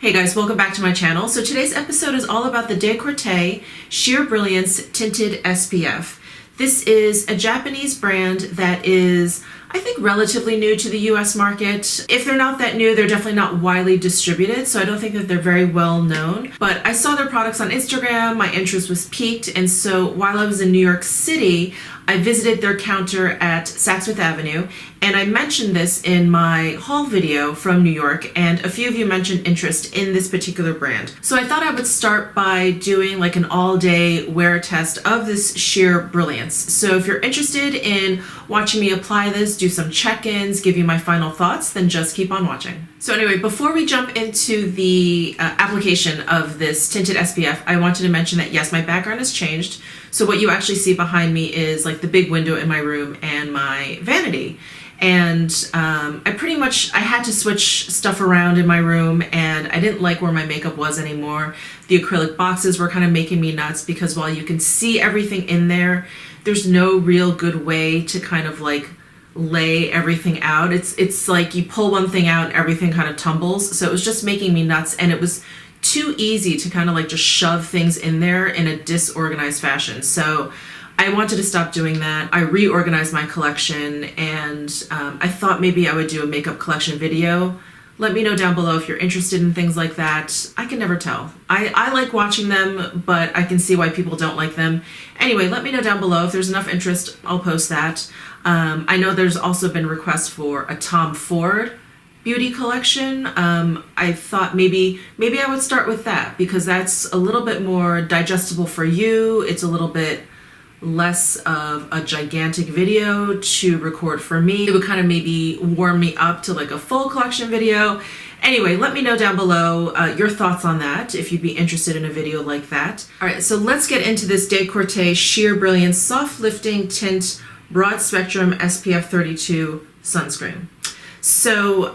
Hey guys, welcome back to my channel. So today's episode is all about the Decourte Sheer Brilliance Tinted SPF. This is a Japanese brand that is, I think, relatively new to the US market. If they're not that new, they're definitely not widely distributed, so I don't think that they're very well known. But I saw their products on Instagram, my interest was piqued, and so while I was in New York City, I visited their counter at Saks Fifth Avenue, and I mentioned this in my haul video from New York, and a few of you mentioned interest in this particular brand. So I thought I would start by doing like an all-day wear test of this Sheer Brilliance. So if you're interested in watching me apply this, do some check-ins, give you my final thoughts, then just keep on watching. So anyway, before we jump into the application of this tinted SPF, I wanted to mention that yes, my background has changed. So what you actually see behind me is like the big window in my room and my vanity. And I had to switch stuff around in my room, and I didn't like where my makeup was anymore. The acrylic boxes were kind of making me nuts because while you can see everything in there, there's no real good way to kind of like lay everything out. It's like you pull one thing out and everything kind of tumbles. So it was just making me nuts, and it was too easy to kind of like just shove things in there in a disorganized fashion. So I wanted to stop doing that. I reorganized my collection, and I thought maybe I would do a makeup collection video. Let me know down below if you're interested in things like that. I can never tell. I like watching them, but I can see why people don't like them. Anyway, let me know down below. If there's enough interest, I'll post that. I know there's also been requests for a Tom Ford beauty collection. I thought maybe I would start with that because that's a little bit more digestible for you. It's a little bit less of a gigantic video to record for me. It would kind of maybe warm me up to like a full collection video. Anyway, let me know down below your thoughts on that if you'd be interested in a video like that. All right, so let's get into this Decourte Sheer Brilliance Soft Lifting Tint Broad Spectrum SPF 32 sunscreen. So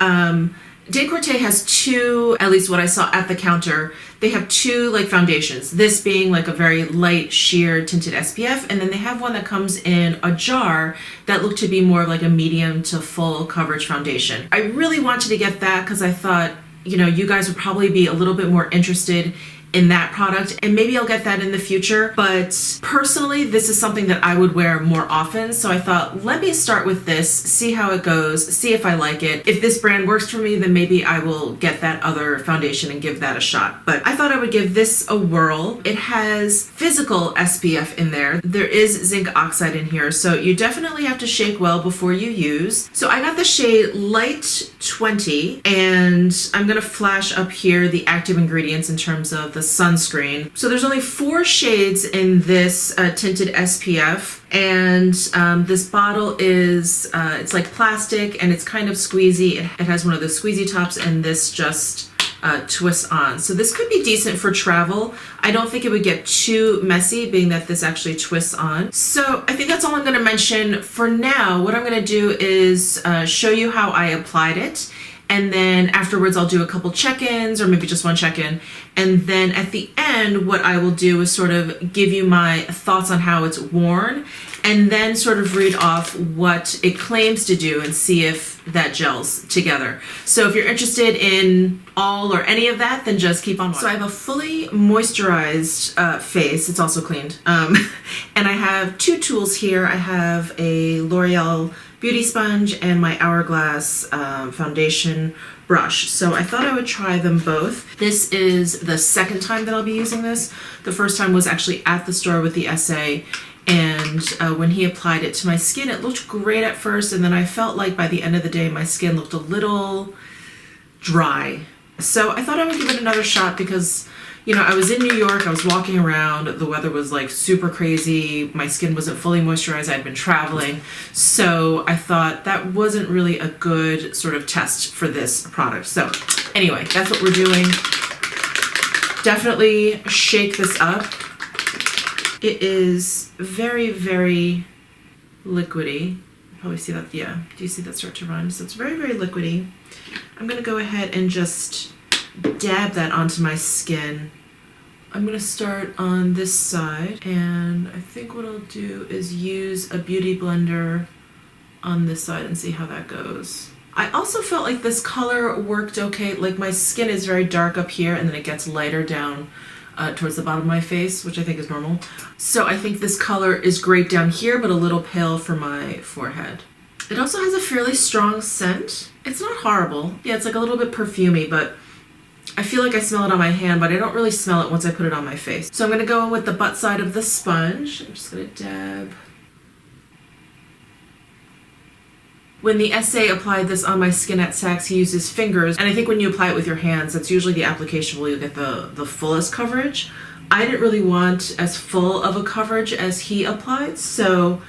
Decourte has two, at least what I saw at the counter, they have two like foundations, this being like a very light sheer tinted SPF, and then they have one that comes in a jar that looked to be more of like a medium to full coverage foundation. I really wanted to get that because I thought, you know, you guys would probably be a little bit more interested in that product, and maybe I'll get that in the future. But personally, this is something that I would wear more often, so I thought, let me start with this, see how it goes, see if I like it. If this brand works for me, then maybe I will get that other foundation and give that a shot. But I thought I would give this a whirl. It has physical SPF in there. There is zinc oxide in here, so you definitely have to shake well before you use. So I got the shade Light 20, and I'm gonna flash up here the active ingredients in terms of the sunscreen. So there's only 4 shades in this tinted SPF, and this bottle is it's like plastic and it's kind of squeezy. It has one of those squeezy tops, and this just twists on. So this could be decent for travel. I don't think it would get too messy, being that this actually twists on. So I think that's all I'm going to mention for now. What I'm going to do is show you how I applied it, and then afterwards I'll do a couple check-ins, or maybe just one check-in. And then at the end, what I will do is sort of give you my thoughts on how it's worn, and then sort of read off what it claims to do and see if that gels together. So if you're interested in all or any of that, then just keep on watching. So I have a fully moisturized face. It's also cleaned. And I have 2 tools here. I have a L'Oreal beauty sponge and my Hourglass foundation brush. So I thought I would try them both. This is the second time that I'll be using this. The first time was actually at the store with the SA, and when he applied it to my skin, it looked great at first, and then I felt like by the end of the day my skin looked a little dry. So I thought I would give it another shot because, you know, I was in New York, I was walking around, the weather was like super crazy, my skin wasn't fully moisturized, I'd been traveling, so I thought that wasn't really a good sort of test for this product. So anyway, that's what we're doing. Definitely shake this up. It is very, very liquidy. You probably see that, yeah. Do you see that start to run? So it's very, very liquidy. I'm gonna go ahead and just dab that onto my skin. I'm gonna start on this side, and I think what I'll do is use a beauty blender on this side and see how that goes. I also felt like this color worked okay. Like my skin is very dark up here and then it gets lighter down towards the bottom of my face, which I think is normal. So I think this color is great down here, but a little pale for my forehead. It also has a fairly strong scent. It's not horrible. Yeah, it's like a little bit perfumey, but I feel like I smell it on my hand, but I don't really smell it once I put it on my face. So I'm gonna go in with the butt side of the sponge. I'm just gonna dab. When the SA applied this on my skin at Saks, he used his fingers, and I think when you apply it with your hands, that's usually the application where you get the fullest coverage. I didn't really want as full of a coverage as he applied, so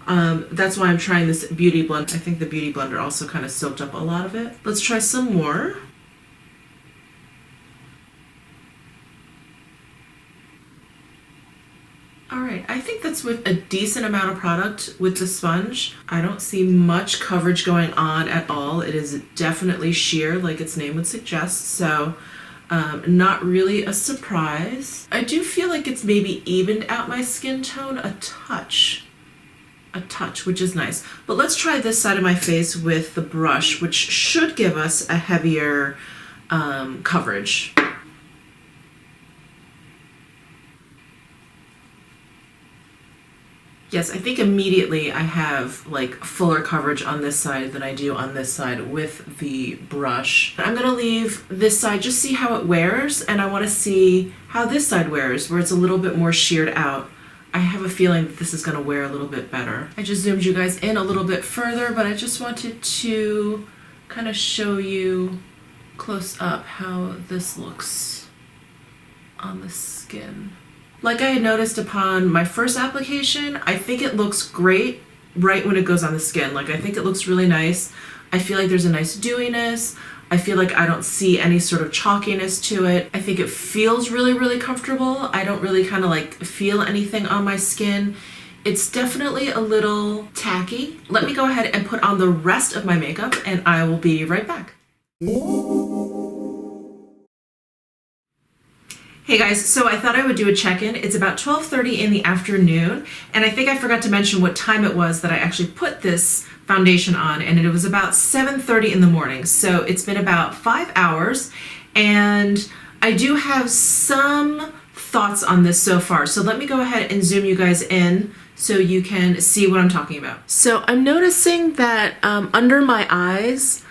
that's why I'm trying this Beauty Blender. I think the Beauty Blender also kind of soaked up a lot of it. Let's try some more. All right, I think that's with a decent amount of product with the sponge. I don't see much coverage going on at all. It is definitely sheer, like its name would suggest, so not really a surprise. I do feel like it's maybe evened out my skin tone a touch, which is nice. But let's try this side of my face with the brush, which should give us a heavier coverage. Yes, I think immediately I have like fuller coverage on this side than I do on this side with the brush. I'm gonna leave this side, just see how it wears, and I wanna see how this side wears, where it's a little bit more sheared out. I have a feeling that this is gonna wear a little bit better. I just zoomed you guys in a little bit further, but I just wanted to kind of show you close up how this looks on the skin. Like I had noticed upon my first application, I think it looks great right when it goes on the skin. Like I think it looks really nice. I feel like there's a nice dewiness. I feel like I don't see any sort of chalkiness to it. I think it feels really, really comfortable. I don't really kind of like feel anything on my skin. It's definitely a little tacky. Let me go ahead and put on the rest of my makeup and I will be right back. Hey guys, so I thought I would do a check-in. It's about 12:30 in the afternoon, and I think I forgot to mention what time it was that I actually put this foundation on, and it was about 7:30 in the morning. So it's been about 5 hours, and I do have some thoughts on this so far. So let me go ahead and zoom you guys in so you can see what I'm talking about. So I'm noticing that under my eyes,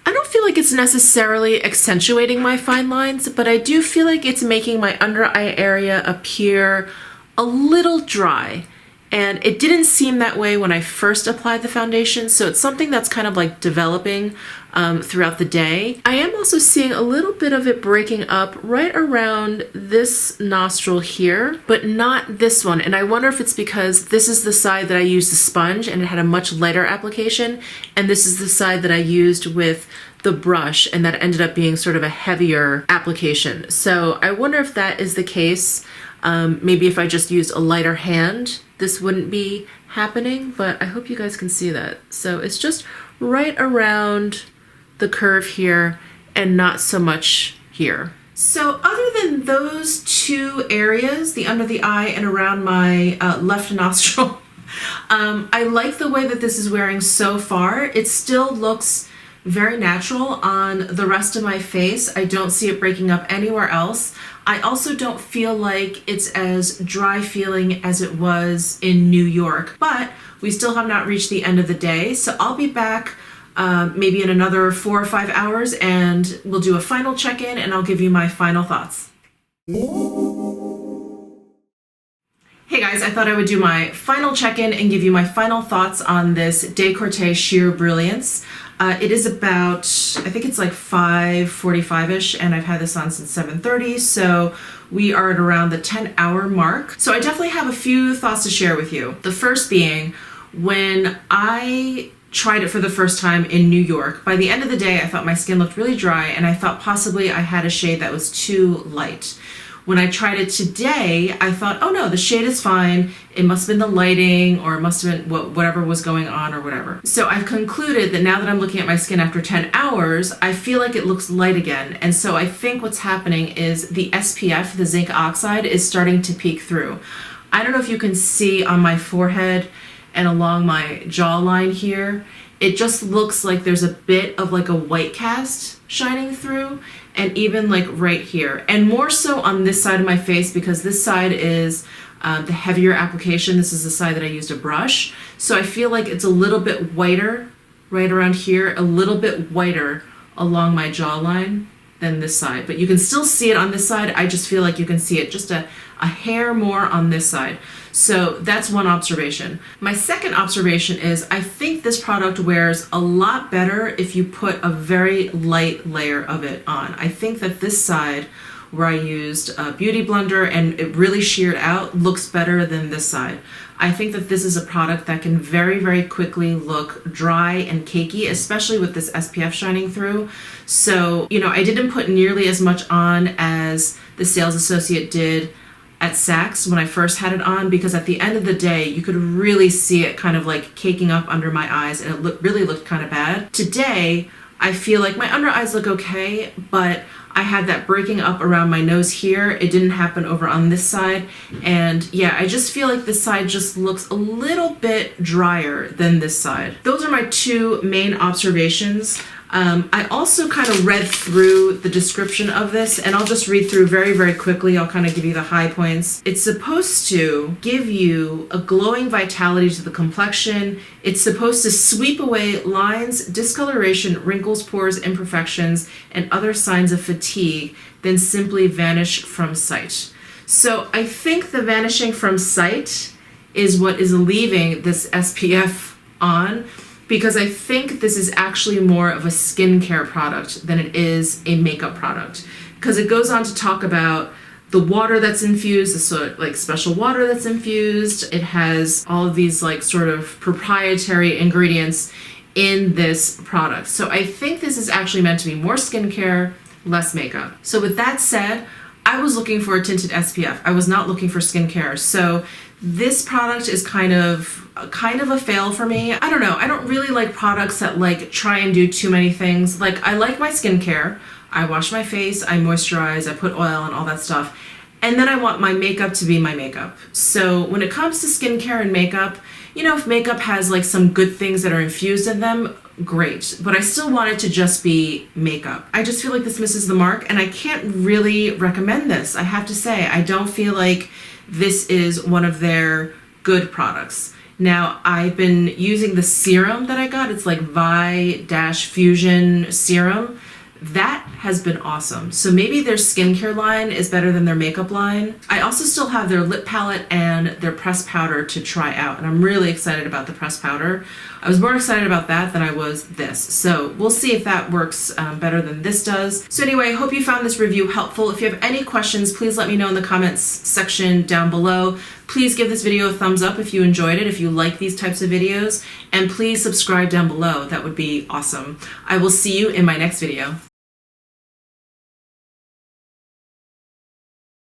I don't feel like it's necessarily accentuating my fine lines, but I do feel like it's making my under eye area appear a little dry. And it didn't seem that way when I first applied the foundation, so it's something that's kind of like developing throughout the day. I am also seeing a little bit of it breaking up right around this nostril here, but not this one. And I wonder if it's because this is the side that I used the sponge and it had a much lighter application, and this is the side that I used with the brush and that ended up being sort of a heavier application. So I wonder if that is the case. Maybe if I just used a lighter hand, this wouldn't be happening, but I hope you guys can see that. So it's just right around the curve here and not so much here. So other than those two areas, the under the eye and around my left nostril, I like the way that this is wearing so far. It still looks very natural on the rest of my face. I don't see it breaking up anywhere else. I also don't feel like it's as dry feeling as it was in New York, but we still have not reached the end of the day. So I'll be back maybe in another 4 or 5 hours and we'll do a final check-in and I'll give you my final thoughts. Hey guys, I thought I would do my final check-in and give you my final thoughts on this Décolleté Sheer Brilliance. It is about, I think it's like 5:45-ish, and I've had this on since 7:30, so we are at around the 10-hour mark. So I definitely have a few thoughts to share with you. The first being, when I tried it for the first time in New York, by the end of the day, I thought my skin looked really dry, and I thought possibly I had a shade that was too light. When I tried it today, I thought, oh no, the shade is fine. It must have been the lighting, or it must have been whatever was going on or whatever. So I've concluded that now that I'm looking at my skin after 10 hours, I feel like it looks light again. And so I think what's happening is the SPF, the zinc oxide, is starting to peek through. I don't know if you can see on my forehead and along my jawline here, it just looks like there's a bit of like a white cast shining through, and even like right here, and more so on this side of my face because this side is the heavier application. This is the side that I used a brush, so I feel like it's a little bit whiter right around here, a little bit whiter along my jawline than this side, but you can still see it on this side. I just feel like you can see it just a hair more on this side. So that's one observation. My second observation is I think this product wears a lot better if you put a very light layer of it on. I think that this side where I used a Beauty Blender and it really sheared out looks better than this side. I think that this is a product that can very, very quickly look dry and cakey, especially with this SPF shining through. So, you know, I didn't put nearly as much on as the sales associate did at Saks when I first had it on, because at the end of the day, you could really see it kind of like caking up under my eyes, and it really looked kind of bad. Today, I feel like my under eyes look okay, but I had that breaking up around my nose here. It didn't happen over on this side. And yeah, I just feel like this side just looks a little bit drier than this side. Those are my two main observations. I also kind of read through the description of this, and I'll just read through very, very quickly. I'll kind of give you the high points. It's supposed to give you a glowing vitality to the complexion. It's supposed to sweep away lines, discoloration, wrinkles, pores, imperfections, and other signs of fatigue, then simply vanish from sight. So I think the vanishing from sight is what is leaving this SPF on, because I think this is actually more of a skincare product than it is a makeup product. Because it goes on to talk about the water that's infused, the sort of like special water that's infused. It has all of these like sort of proprietary ingredients in this product. So I think this is actually meant to be more skincare, less makeup. So with that said, I was looking for a tinted SPF. I was not looking for skincare. So this product is kind of a fail for me. I don't know. I don't really like products that like try and do too many things. Like, I like my skincare. I wash my face, I moisturize, I put oil and all that stuff. And then I want my makeup to be my makeup. So when it comes to skincare and makeup, you know, if makeup has like some good things that are infused in them, great. But I still want it to just be makeup. I just feel like this misses the mark, and I can't really recommend this. I have to say, I don't feel like this is one of their good products. Now, I've been using the serum that I got. It's like Vi-Fusion serum. That has been awesome. So maybe their skincare line is better than their makeup line. I also still have their lip palette and their pressed powder to try out, and I'm really excited about the pressed powder. I was more excited about that than I was this. So we'll see if that works better than this does. So anyway, I hope you found this review helpful. If you have any questions, please let me know in the comments section down below. Please give this video a thumbs up if you enjoyed it, if you like these types of videos, and please subscribe down below. That would be awesome. I will see you in my next video.